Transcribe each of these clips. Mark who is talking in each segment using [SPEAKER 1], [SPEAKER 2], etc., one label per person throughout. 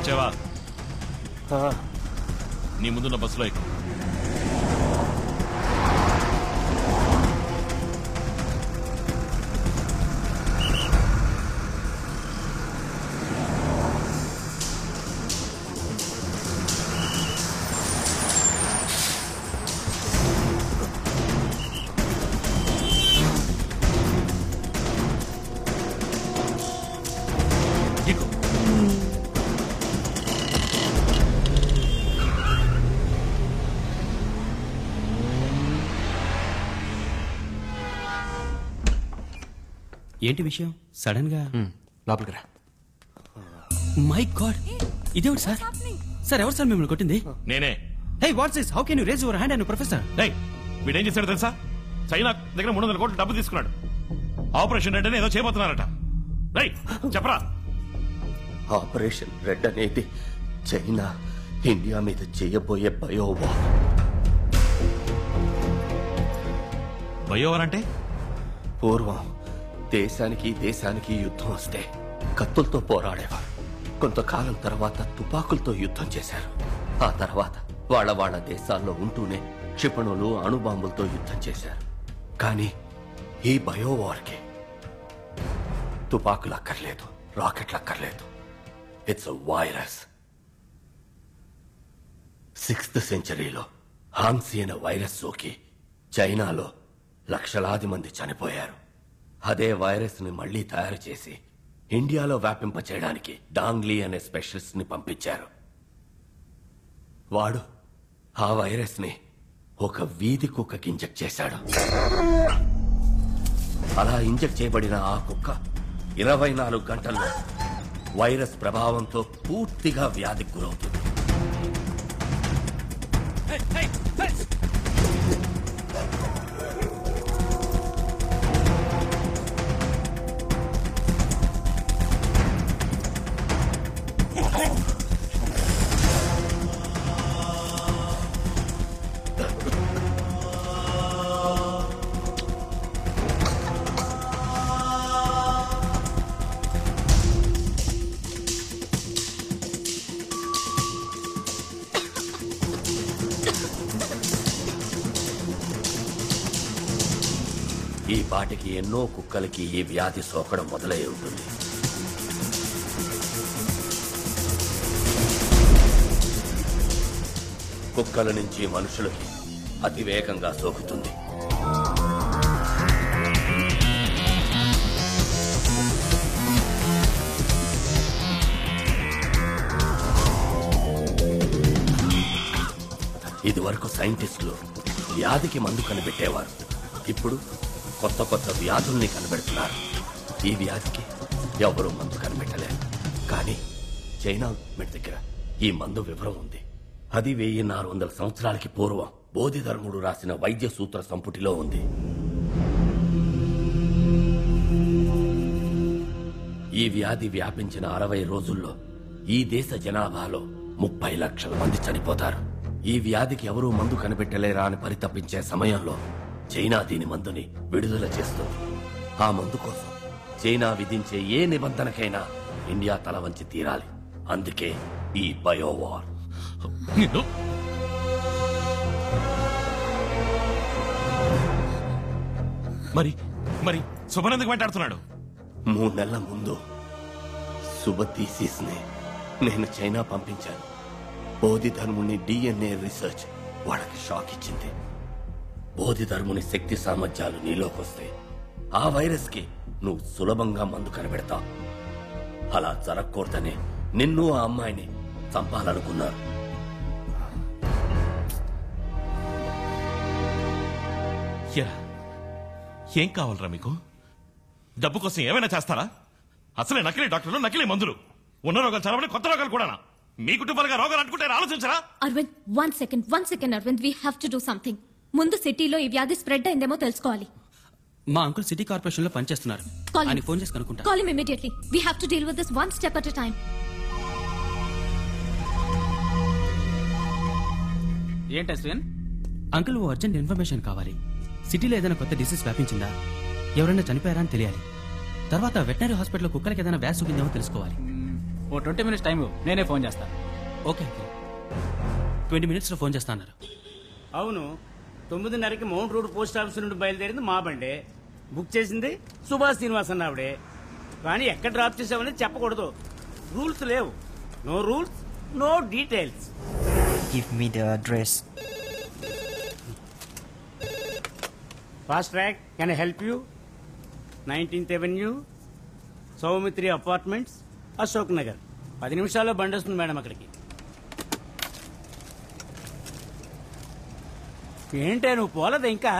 [SPEAKER 1] వచ్చావా? నీ ముందున్న బస్సులో ఎక్కువ.
[SPEAKER 2] ఏంటి విషయం? సడన్ గా
[SPEAKER 3] లోపలికి రా.
[SPEAKER 2] మై గాడ్, ఇదేమిటి సార్? సార్ ఎవరు సార్ మిమ్మల్ని కొట్టింది?
[SPEAKER 1] నేనే.
[SPEAKER 2] Hey what's this? How can you raise your hand and professor?
[SPEAKER 1] వీడేం చేశాడు తెలుసా? చైనా దగ్గర 300 కోట్లు డబ్బు తీసుకున్నాడు. ఆపరేషన్ రెడ్ అని ఏదో చేయబోతున్నారట. చెప్పరా?
[SPEAKER 4] ఆపరేషన్ రెడ్ అనేది చైనా ఇండియా మీద చేయబోయే బయోవార్.
[SPEAKER 1] బయోవార్ అంటే?
[SPEAKER 4] పూర్వం దేశానికి యుద్ధం వస్తే కత్తులతో పోరాడేవారు. కొంతకాలం తర్వాత తుపాకులతో యుద్ధం చేశారు. ఆ తర్వాత వాళ్ళ దేశాల్లో ఉంటూనే క్షిపణులు, అణుబాంబులతో యుద్ధం చేశారు. కానీ ఈ బయోవార్కి తుపాకులు అక్కర్లేదు, రాకెట్లు అక్కర్లేదు. It's a virus. 6th సెంచరీలో హాన్సీ అనే వైరస్ సోకి చైనాలో లక్షలాది మంది చనిపోయారు. అదే వైరస్ ని మళ్లీ తయారు చేసి ఇండియాలో వ్యాపింపచేయడానికి డాంగ్లీ అనే స్పెషలిస్ట్ ని పంపించారు. వాడు ఆ వైరస్ ని ఒక వీధి కుక్కకి ఇంజెక్ట్ చేశాడు. అలా ఇంజెక్ట్ చేయబడిన ఆ కుక్క 24 గంటల్లో వైరస్ ప్రభావంతో పూర్తిగా వ్యాధికి గురవుతుంది. ఈ పాటికి ఎన్నో కుక్కలకి ఈ వ్యాధి సోకడం మొదలై ఉంటుంది. కుక్కల నుంచి మనుషులకి అతివేగంగా సోకుతుంది. ఇదివరకు సైంటిస్టులు వ్యాధికి మందు కనిపెట్టేవారు. ఇప్పుడు కొత్త కొత్త వ్యాధుల్ని కనిపెడుతున్నారు. ఈ వ్యాధికి ఎవరూ మందు కనిపెట్టలేరు. కానీ చైనా గవర్నమెంట్ దగ్గర ఈ మందు వివరం ఉంది. అది 1400 సంవత్సరాలకి పూర్వం బోధిధర్ముడు రాసిన వైద్య సూత్ర సంపుటిలో ఉంది. ఈ వ్యాధి వ్యాపించిన 60 రోజుల్లో ఈ దేశ జనాభాలో 30 లక్షల మంది చనిపోతారు. ఈ వ్యాధికి ఎవరూ మందు కనిపెట్టలేరా అని పరితపించే సమయంలో చైనా దీని మందుని విడుదల చేస్తుంది. ఆ మందు కోసం చైనా విధించే ఏ నిబంధనకైనా ఇండియా తల వంచి తీరాలి. అందుకే ఈ బయోవార్.
[SPEAKER 1] మరి మరి శుభన్ ఎందుకు వెంటాడుతున్నాడు?
[SPEAKER 4] 3 నెలల ముందు శుభతీసిస్ ని నేను చైనా పంపించాను. బోధిధర్ముని DNA రీసెర్చ్ వాళ్ళకి షాక్ ఇచ్చింది. బోధిధర్ముని శక్తి సామర్థ్యాలు నీలోకొస్తే ఆ వైరస్ కి నువ్వు సులభంగా మందు కనిపెడతావు. అలా జరగకూడదనే నిన్ను ఆ అమ్మాయిని చంపాలనుకున్నారు.
[SPEAKER 1] ఏం కావాలరా మీకు? డబ్బు కోసం ఏమైనా చేస్తారా? అసలే నకిలీ డాక్టర్లు, నకిలీ మందులు. ఉన్న రోగాలు చదవని కొత్త రోగాలు కూడా. మీ కుటుంబాలుగా రోగాలు అంటుకుంటే ఆలోచించరా?
[SPEAKER 5] Aravind, one second Aravind, we have to do something. ముందు సిటీలో ఈ వ్యాధి స్ప్రెడ్ అయిందేమో తెలుసుకోవాలి.
[SPEAKER 2] మా అంకుల్ సిటీ కార్పొరేషన్ లో పనిచేస్తున్నారు. ఆయన ఫోన్ చేసి కనుక్కుంటా.
[SPEAKER 5] Call him immediately. We have to deal with this one step at a time.
[SPEAKER 2] ఏంటి అశ్విన్? అంకుల్, ఓ అర్జెంట్ ఇన్ఫర్మేషన్ కావాలి. సిటీలో ఏదైనా కొత్త డిసీజ్ వ్యాపించిందా, ఎవరైనా చనిపోయారా అని తెలియాలి. తర్వాత వెటనరీ హాస్పిటల్లో కుక్కలకి ఏదైనా వ్యాధి సోకిందేమో తెలుసుకోవాలి.
[SPEAKER 3] ఓ 20 minutes టైం నేనే ఫోన్ చేస్తాను.
[SPEAKER 2] ఓకే అంకుల్ 20 minutesలో ఫోన్ చేస్తా అన్నారు.
[SPEAKER 6] అవును, 9:30కి మౌంట్ రోడ్ పోస్ట్ ఆఫీస్ నుండి బయలుదేరింది మా బండే. బుక్ చేసింది సుభాష్ శ్రీనివాస్ అన్న ఆవిడే. కానీ ఎక్కడ డ్రాప్ చేసామని చెప్పకూడదు. రూల్స్ లేవు. No rules, no details.
[SPEAKER 7] Give me the address.
[SPEAKER 6] Fast track, can I help you? 19th Avenue, Soumitri apartments, Ashok Nagar. 10 నిమిషాల్లో బండి వస్తుంది మేడం అక్కడికి. ఏంటే నువ్వు పోలేదు ఇంకా?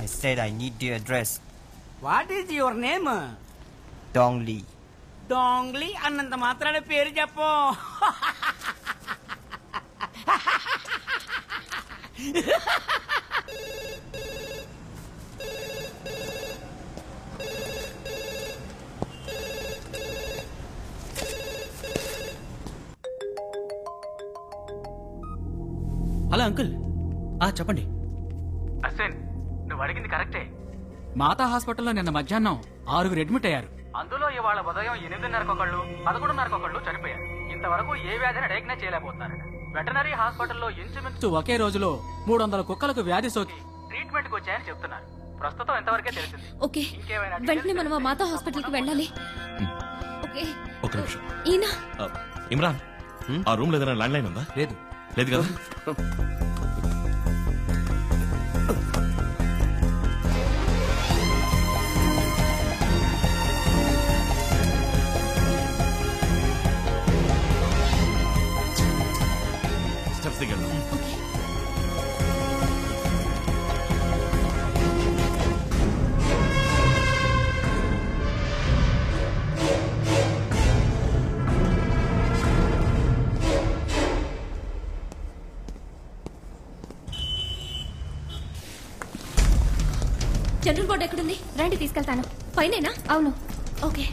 [SPEAKER 7] I said I need the address.
[SPEAKER 6] What is your name?
[SPEAKER 7] Dong Li.
[SPEAKER 6] Dongli అన్నంత మాత్రాన పేరు చెప్పు.
[SPEAKER 2] హలో అంకుల్, చెప్పండి.
[SPEAKER 3] అశ్విన్, నువ్వు అడిగింది కరెక్టే. మాతా హాస్పిటల్లో నిన్న మధ్యాహ్నం 6 అడ్మిట్ అయ్యారు. అందులో ఇవాళ ఉదయం 8:30కి ఒకళ్ళు, 11:30కి ఒకళ్ళు చనిపోయారు. ఇంతవరకు ఏ వ్యాధిని డయాగ్నైజ్ చేయలేకపోతున్నారు. వెటనరీ హాస్పిటల్లో ఇంచుమించు ఒకే రోజులో 300 కుక్కలకు వ్యాధి సోకి ట్రీట్మెంట్ కి వచ్చాయని చెప్తున్నారు. ప్రస్తుతం ఎంతవరకే తెలిసింది.
[SPEAKER 5] ఓకే, వెంటనే మనం ఆ మాతా హాస్పిటల్కి వెళ్ళాలి. ఓకే,
[SPEAKER 1] ఒక నిమిషం.
[SPEAKER 5] ఈయన
[SPEAKER 1] ఇమ్రాన్, ఆ రూమ్ లో ఏదైనా ల్యాండ్ లైన్ ఉందా?
[SPEAKER 2] లేదు.
[SPEAKER 1] లేదు కదా? స్టెప్స్ దిగండి.
[SPEAKER 5] జనరల్ బోర్డు ఎక్కడుంది? రండి తీసుకెళ్తాను. పైనేనా? అవును. ఓకే.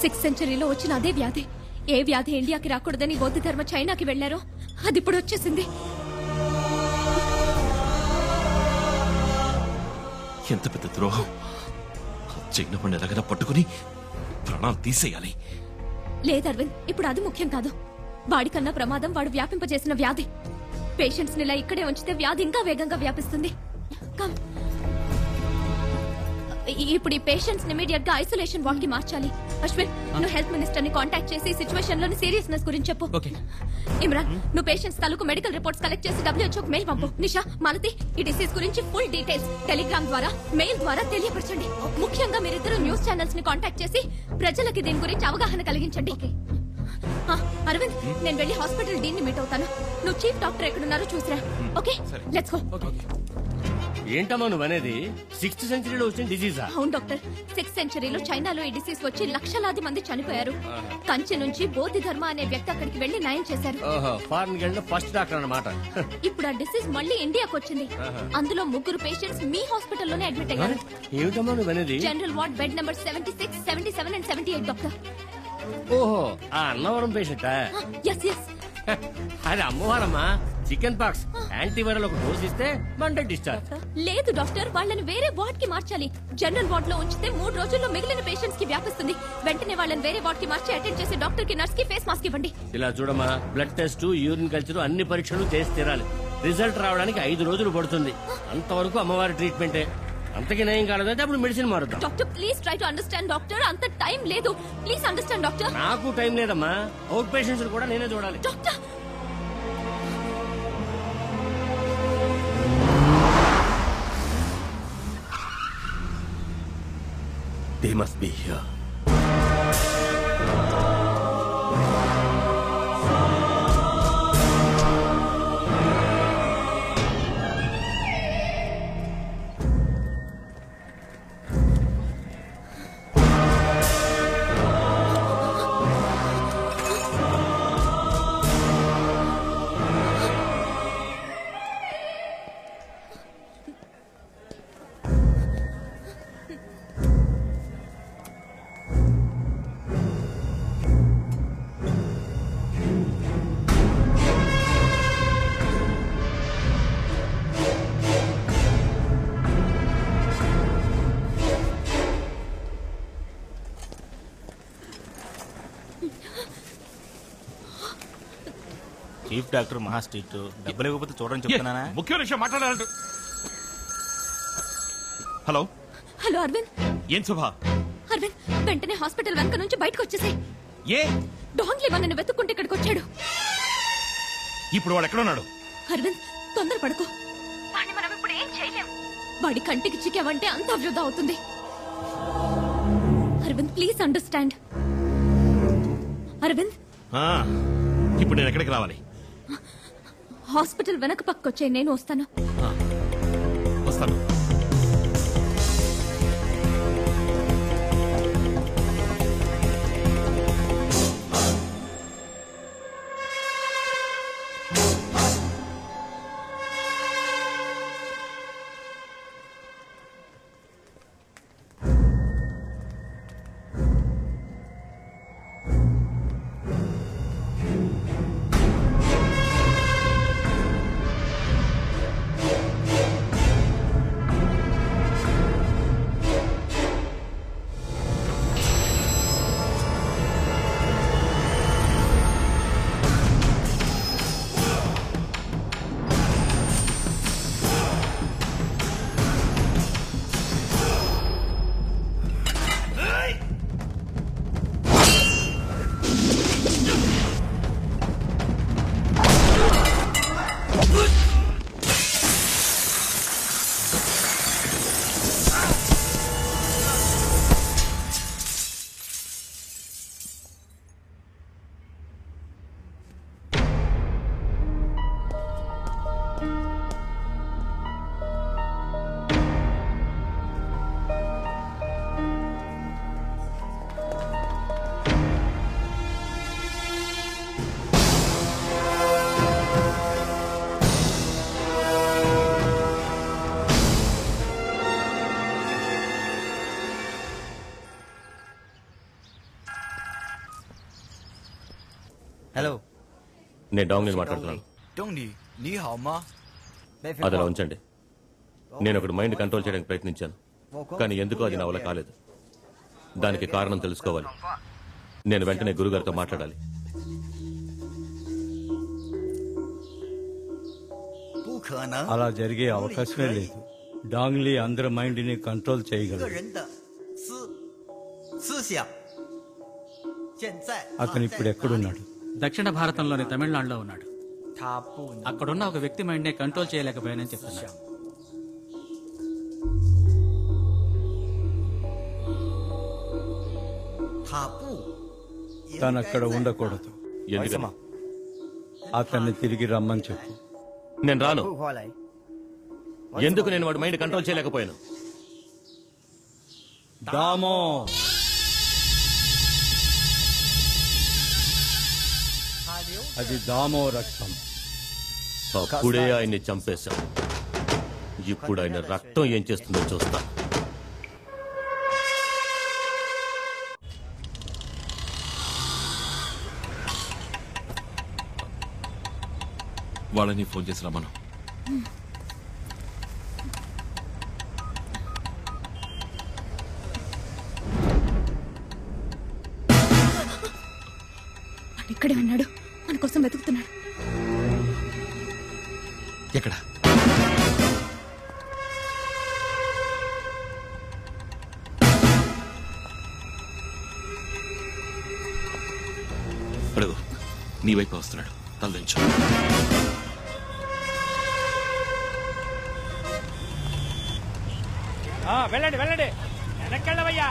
[SPEAKER 5] సిక్స్త్ సెంచరీలో వచ్చిన అదే వ్యాధి. ఏ వ్యాధి ఇండియాకి రాకూడదని బౌద్ధ ధర్మ చైనాకి వెళ్లారో అది ఇప్పుడు వచ్చేసింది.
[SPEAKER 1] ఎంత పెద్ద ద్రోహం! చైనా పండు ఎలాగైనా పట్టుకుని ప్రాణాలు తీసేయాలి.
[SPEAKER 5] లేదు అరవింద్, ఇప్పుడు అది ముఖ్యం కాదు. వాడికన్నా ప్రమాదం వాడు వ్యాపింపజేసిన వ్యాధి. పేషెంట్స్ ని ఇలా ఇక్కడే ఉంచితే వ్యాధి ఇంకా వేగంగా వ్యాపిస్తుంది. కమ్. ఇప్పుడు ఈ పేషెంట్స్ ని ఇమీడియట్ గా ఐసోలేషన్ వార్డ్ కి మార్చాలి. అశ్విన్, నువ్వు హెల్త్ మినిస్టర్ ని కాంటాక్ట్ చేసి సిచ్యువేషన్ లోని సీరియస్నెస్ గురించి చెప్పు. ఇమ్రాన్, నువ్వు పేషెంట్స్ తాలూకు మెడికల్ రిపోర్ట్స్ కలెక్ట్ చేసి WHO మెయిల్ పంపు. నిషా, మాలతి, ఈ డిసీజ్ గురించి ఫుల్ డీటెయిల్స్ టెలిగ్రామ్ ద్వారా, మెయిల్ ద్వారా తెలియపరచండి. ముఖ్యంగా మీరిద్దరు న్యూస్ ఛానల్స్ ని కాంటాక్ట్ చేసి ప్రజలకి దీని గురించి అవగాహన కలిగించండి. అరవింద్, నేను వెళ్లి హాస్పిటల్ డీన్ ని మీట్ అవుతాను. నువ్వు చీఫ్ డాక్టర్ ఎక్కడున్నారో చూసిరా. Okay, let's go.
[SPEAKER 4] ఏంటమ్మా నువ్వు అనేది? 6th సెంచరీలో వచ్చిన డిసీజా?
[SPEAKER 5] అవును డాక్టర్, 6th సెంచరీలో చైనాలో ఈ డిసీజ్ వచ్చి లక్షలాది మంది చనిపోయారు. కంచి నుంచి బౌద్ధ ధర్మ అనే వ్యక్తి అక్కడికి వెళ్లి నయం చేశారు.
[SPEAKER 4] ఫారెన్ వెళ్ళిన ఫస్ట్ డాక్టర్ అన్నమాట.
[SPEAKER 5] ఇప్పుడు ఆ డిసీజ్ మళ్ళీ ఇండియాకి వచ్చింది. అందులో 3 పేషెంట్స్ మీ హాస్పిటల్లోనే అడ్మిట్ అయ్యారు.
[SPEAKER 4] ఏమిటమ్మా నువ్వు అనేది?
[SPEAKER 5] General ward bed number 76, 77 and 78 doctor.
[SPEAKER 4] ఓహో, ఆ అన్నవరం పేషెంటా?
[SPEAKER 5] Yes yes.
[SPEAKER 4] అది అమ్మవారమ్మా. చికెన్ పాక్స్ యాంటీవైరల్ ఒక డోస్ ఇస్తే మండే డిశ్చార్జ్.
[SPEAKER 5] లేదు డాక్టర్, వాళ్ళని వేరే వార్డ్ కి మార్చాలి. జనరల్ వార్డ్ లో ఉంచితే 3 రోజుల్లో మిగిలిన పేషెంట్స్ కి వ్యాపిస్తుంది. వెంటనే వాళ్ళని వేరే వార్డ్ కి మార్చి అటెండ్ చేసి డాక్టర్ కి, నర్స్ కి ఫేస్ మాస్క్ ఇవ్వండి.
[SPEAKER 4] ఇలా చూడమ్మా, బ్లడ్ టెస్ట్, యూరిన్ కల్చర్ అన్ని పరీక్షలు చేసి తీరాలి. రిజల్ట్ రావడానికి 5 రోజులు పడుతుంది. అంతవరకు అమ్మవారి ట్రీట్మెంటే. అంతకి నయం కాలేదంటే అప్పుడు మెడిసిన్ మారుతాం.
[SPEAKER 5] Doctor please try to understand doctor. అంత టైం లేదు. Please understand doctor.
[SPEAKER 4] నాకు టైం లేదమ్మా. అవుట్ పేషెంట్స్ కూడా నేనే చూడాలి.
[SPEAKER 5] Doctor,
[SPEAKER 4] They must be here.
[SPEAKER 6] Chief doctor మహా స్ట్రిక్ట్. డబ్బులు ఇవ్వకపోతే చూడని చెప్తున్నానా?
[SPEAKER 1] ముఖ్యమైన విషయం మాట్లాడాలంటూ. Hello
[SPEAKER 5] hello Arvind.
[SPEAKER 1] ఏం శుభ?
[SPEAKER 5] అరవింద్ వెంటనే హాస్పిటల్ వెనక నుంచి బయటకు వచ్చేసాయి.
[SPEAKER 1] ఏ
[SPEAKER 5] డాంగ్లీ నన్ను వెతుక్కుంటే ఇక్కడికి వచ్చాడు.
[SPEAKER 1] ఇప్పుడు వాడు ఎక్కడున్నాడు?
[SPEAKER 5] అరవింద్ తొందరపడకు. వాడిని మనం ఇప్పుడు ఏం చేయలేం. వాడి కంటికి చిక్కావంటే అంతా వృధా అవుతుంది. Arvind please understand. అరవింద్
[SPEAKER 1] ఇప్పుడు నేను ఎక్కడికి రావాలి?
[SPEAKER 5] హాస్పిటల్ వెనక పక్కొచ్చే, నేను వస్తాను.
[SPEAKER 1] వస్తాను.
[SPEAKER 7] Hello.
[SPEAKER 4] నేను డాంగ్లీని మాట్లాడుతున్నాను. అదిలా ఉంచండి. నేను ఒకటి మైండ్ కంట్రోల్ చేయడానికి ప్రయత్నించాను, కానీ ఎందుకో అది నా వల్ల కాలేదు. దానికి కారణం తెలుసుకోవాలి. నేను వెంటనే గురుగారితో మాట్లాడాలి.
[SPEAKER 8] అలా జరిగే అవకాశమే లేదు. డాంగ్లీ అందరి మైండ్ ని కంట్రోల్ చేయగలడు. అతను ఇప్పుడు ఎక్కడున్నాడు?
[SPEAKER 3] దక్షిణ భారతంలోని తమిళనాడులో ఉన్నాడు. అక్కడున్న ఒక వ్యక్తి మైండ్ ని కంట్రోల్ చేయలేకపోయానని చెప్తున్నాడు.
[SPEAKER 8] తను అక్కడ ఉండకూడదు.
[SPEAKER 4] ఎందుకని?
[SPEAKER 8] అతన్ని తిరిగి రమ్మని చెప్పు.
[SPEAKER 4] నేను రాను. ఎందుకు నేను వాడి మైండ్ కంట్రోల్ చేయలేకపోయాను?
[SPEAKER 8] దామో, అది దామో రక్తం.
[SPEAKER 4] అప్పుడే ఆయన్ని చంపేశాం. ఇప్పుడు ఆయన రక్తం ఏం చేస్తుందో చూస్తాం.
[SPEAKER 1] వాళ్ళని ఫోన్ చేసి రమ్మను.
[SPEAKER 5] ఇక్కడే ఉన్నాడు, మన కోసం వెతుకుతున్నాడు.
[SPEAKER 1] ఎక్కడ? అడుగు. నీ వైపు వస్తున్నాడు. తలదించు.
[SPEAKER 6] వెళ్ళండి వెళ్ళండి, వెనక్కెళ్ళవయ్యా.